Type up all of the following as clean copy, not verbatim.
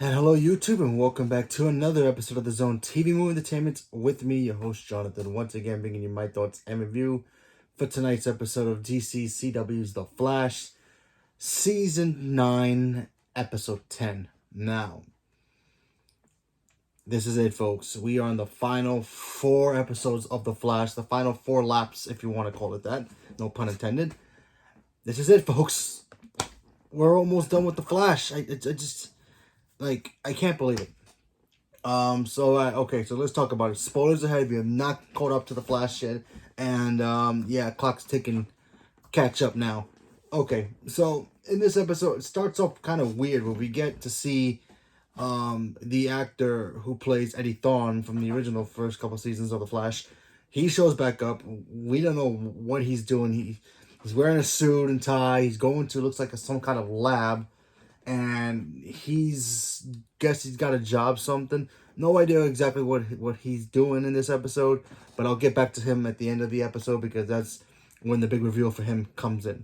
And hello, YouTube, and welcome back to another episode of the Zone TV Movie Entertainment with me, your host, Jonathan. Once again, bringing you my thoughts and review for tonight's episode of CW's The Flash, Season 9, Episode 10. Now, this is it, folks. We are on the final 4 episodes of The Flash, the final 4 laps, if you want to call it that. No pun intended. This is it, folks. We're almost done with The Flash. I just, I can't believe it. So let's talk about it. Spoilers ahead if you have not caught up to the Flash yet. And, clock's ticking. Catch up now. Okay, so in this episode, it starts off kind of weird where we get to see the actor who plays Eddie Thawne from the original first couple seasons of The Flash. He shows back up. We don't know what he's doing. He's wearing a suit and tie. He's going to, looks like some kind of lab. And he's got a job, something. No idea exactly what he's doing in this episode, but I'll get back to him at the end of the episode because that's when the big reveal for him comes in.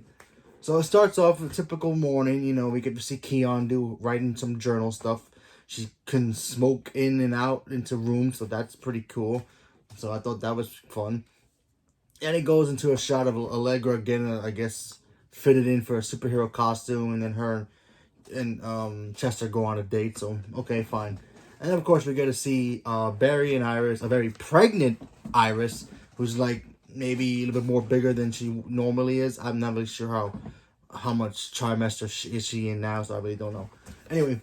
So it starts off with a typical morning. You know, we get to see Keon writing some journal stuff. She can smoke in and out into rooms, so that's pretty cool. So I thought that was fun. And it goes into a shot of Allegra getting, I guess, fitted in for a superhero costume, and then her and Chester go on a date, so okay, fine. And of course we get to see Barry and Iris, a very pregnant Iris, who's like maybe a little bit more bigger than she normally is. I'm not really sure how much trimester is she in now, so I really don't know. Anyway,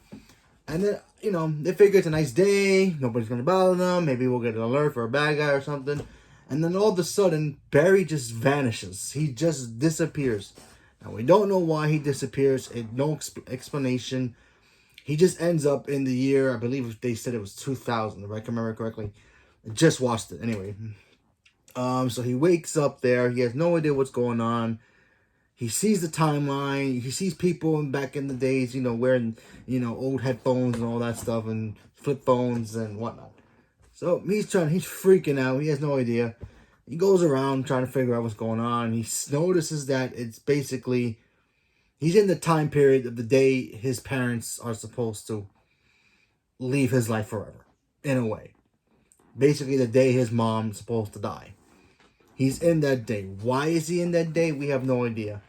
and then, you know, they figure it's a nice day, nobody's gonna bother them, maybe we'll get an alert for a bad guy or something. And then all of a sudden, Barry just vanishes. He just disappears. Now, we don't know why he disappears. No explanation. He just ends up in the year, I believe they said it was 2000, if I can remember correctly. I just watched it. Anyway. So he wakes up there. He has no idea what's going on. He sees the timeline. He sees people back in the days, you know, wearing, you know, old headphones and all that stuff and flip phones and whatnot. So he's freaking out. He has no idea. He goes around trying to figure out what's going on. He notices that it's basically, he's in the time period of the day his parents are supposed to leave his life forever, in a way. Basically the day his mom's supposed to die. He's in that day. Why is he in that day? We have no idea.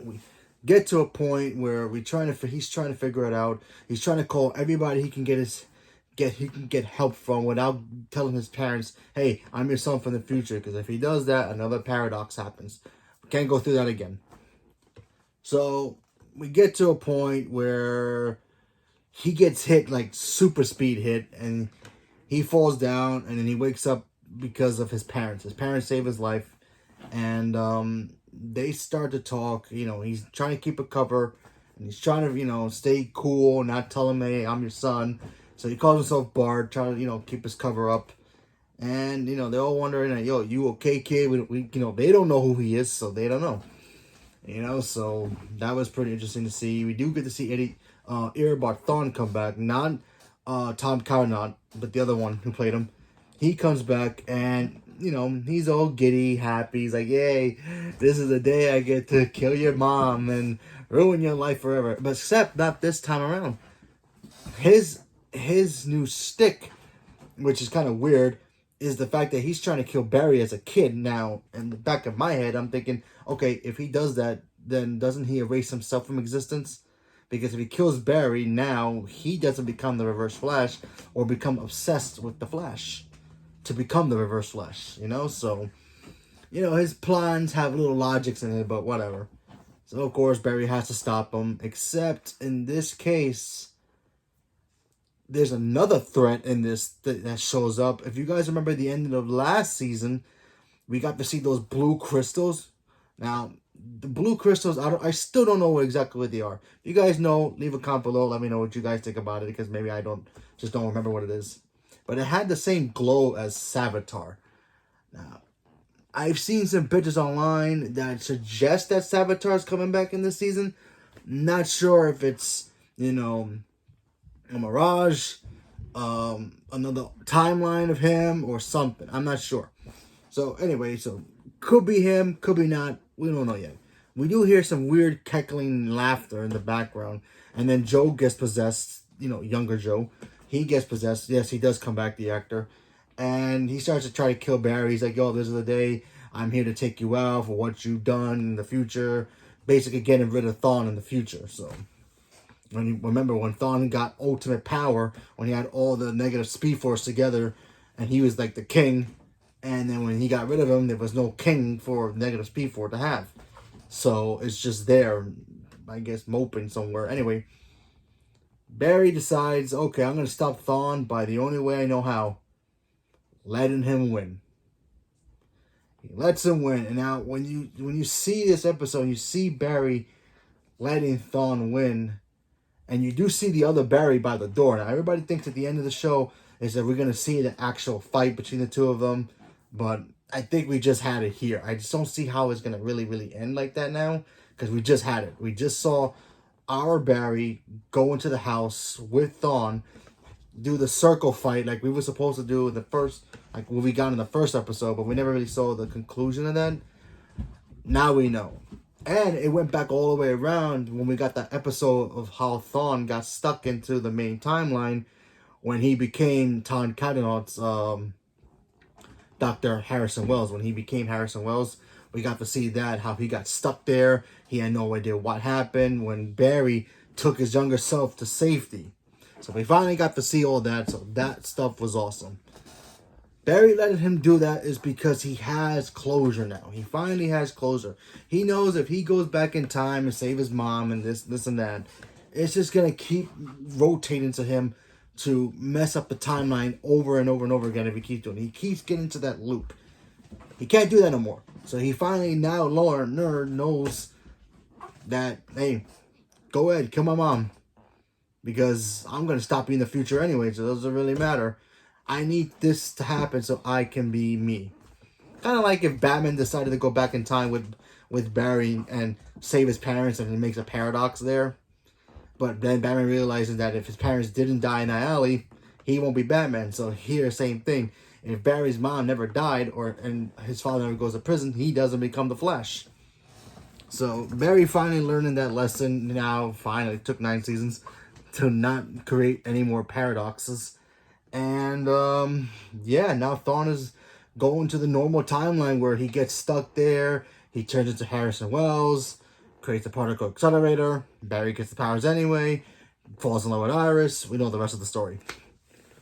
We get to a point where he's trying to figure it out. He's trying to call everybody he can get help from without telling his parents, hey, I'm your son from the future. Because if he does that, another paradox happens. We can't go through that again. So we get to a point where he gets hit, like super speed hit, and he falls down, and then he wakes up because of his parents. His parents save his life, and they start to talk. You know, he's trying to keep a cover, and he's trying to, you know, stay cool, not tell him, hey, I'm your son. So he calls himself Bard, trying to, you know, keep his cover up. And, you know, they're all wondering, yo, you okay, kid? We you know, they don't know who he is, so they don't know. You know, so that was pretty interesting to see. We do get to see Eddie Eobard Thawne come back. Not Tom Coward, but the other one who played him. He comes back, and, you know, he's all giddy, happy. He's like, yay, this is the day I get to kill your mom and ruin your life forever. But except not this time around. His new stick, which is kind of weird, is the fact that he's trying to kill Barry as a kid. Now, in the back of my head, I'm thinking, okay, if he does that, then doesn't he erase himself from existence? Because if he kills Barry, now he doesn't become the Reverse Flash or become obsessed with the Flash to become the Reverse Flash, you know? So, you know, his plans have little logics in it, but whatever. So, of course, Barry has to stop him, except in this case, there's another threat in this that shows up. If you guys remember the ending of last season, we got to see those blue crystals. Now, the blue crystals, I still don't know exactly what they are. If you guys know, leave a comment below. Let me know what you guys think about it, because maybe I don't remember what it is. But it had the same glow as Savitar. Now, I've seen some pictures online that suggest that Savitar is coming back in this season. Not sure if it's, you know, a mirage, another timeline of him or something. I'm not sure. So anyway, so could be him, could be not. We don't know yet. We do hear some weird cackling laughter in the background, and then Joe gets possessed younger Joe. He gets possessed. Yes, he does come back, the actor. And he starts to try to kill Barry. He's like, yo, this is the day. I'm here to take you out for what you've done in the future. Basically getting rid of Thawne in the future. So, remember when Thawne got ultimate power, when he had all the negative speed force together, and he was like the king. And then when he got rid of him, there was no king for negative speed force to have. So, it's just there, I guess, moping somewhere. Anyway, Barry decides, okay, I'm going to stop Thawne by the only way I know how. Letting him win. He lets him win. And now when you see this episode, you see Barry letting Thawne win. And you do see the other Barry by the door. Now everybody thinks at the end of the show is that we're going to see the actual fight between the two of them. But I think we just had it here. I just don't see how it's going to really end like that now. Because we just had it. We just saw our Barry go into the house with Thawne, do the circle fight like we were supposed to do in the first, like what we got in the first episode, but we never really saw the conclusion of that. Now we know. And it went back all the way around when we got that episode of how Thawne got stuck into the main timeline when he became Tom Cadenot's Dr. Harrison Wells. When he became Harrison Wells, we got to see that, how he got stuck there. He had no idea what happened when Barry took his younger self to safety. So we finally got to see all that, so that stuff was awesome. Barry letting him do that is because he has closure now. He finally has closure. He knows if he goes back in time and save his mom and this and that, it's just going to keep rotating to him to mess up the timeline over and over and over again if he keeps doing it. He keeps getting into that loop. He can't do that no more. So he finally now knows that, hey, go ahead, kill my mom. Because I'm going to stop you in the future anyway, so it doesn't really matter. I need this to happen so I can be me. Kind of like if Batman decided to go back in time with Barry and save his parents, and it makes a paradox there. But then Batman realizes that if his parents didn't die in that alley, he won't be Batman. So here, same thing. If Barry's mom never died, and his father never goes to prison, he doesn't become the Flash. So Barry finally learning that lesson now. Finally, it took 9 seasons to not create any more paradoxes. And yeah, now Thawne is going to the normal timeline where he gets stuck there. He turns into Harrison Wells, creates a particle accelerator. Barry gets the powers anyway, falls in love with Iris. We know the rest of the story.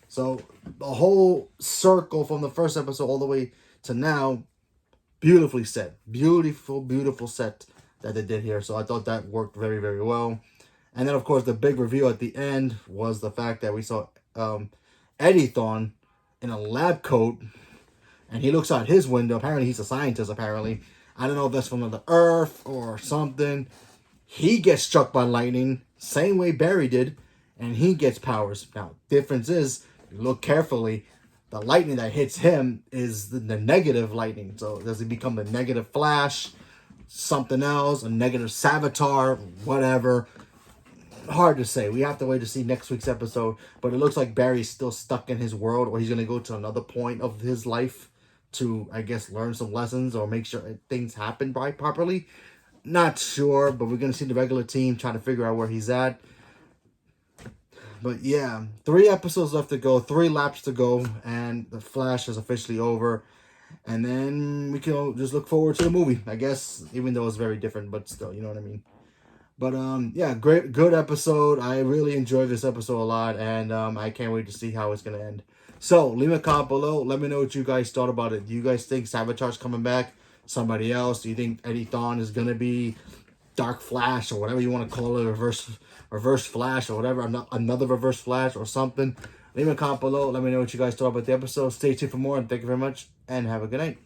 So the whole circle from the first episode all the way to now, beautifully set. Beautiful set that they did here. So I thought that worked very, very well. And then, of course, the big reveal at the end was the fact that we saw Eddie Thawne in a lab coat. And he looks out his window. Apparently, he's a scientist, apparently. I don't know if that's from the Earth or something. He gets struck by lightning, same way Barry did. And he gets powers. Now, difference is, if you look carefully, the lightning that hits him is the negative lightning. So, does he become the negative Flash? Something else? A negative Savitar? Whatever. Hard to say. We have to wait to see next week's episode. But it looks like Barry's still stuck in his world, or he's going to go to another point of his life to, I guess, learn some lessons or make sure things happen properly. Not sure, but we're going to see the regular team trying to figure out where he's at. But yeah, 3 episodes left to go, 3 laps to go, and the Flash is officially over. And then we can just look forward to the movie, I guess, even though it's very different, but still, you know what I mean. But yeah, good episode. I really enjoyed this episode a lot, and I can't wait to see how it's gonna end. So leave a comment below. Let me know what you guys thought about it. Do you guys think Savitar's coming back? Somebody else? Do you think Eddie Thawne is gonna be Dark Flash or whatever you want to call it, reverse Flash or whatever, another reverse Flash or something? Leave a comment below. Let me know what you guys thought about the episode. Stay tuned for more, and thank you very much, and have a good night.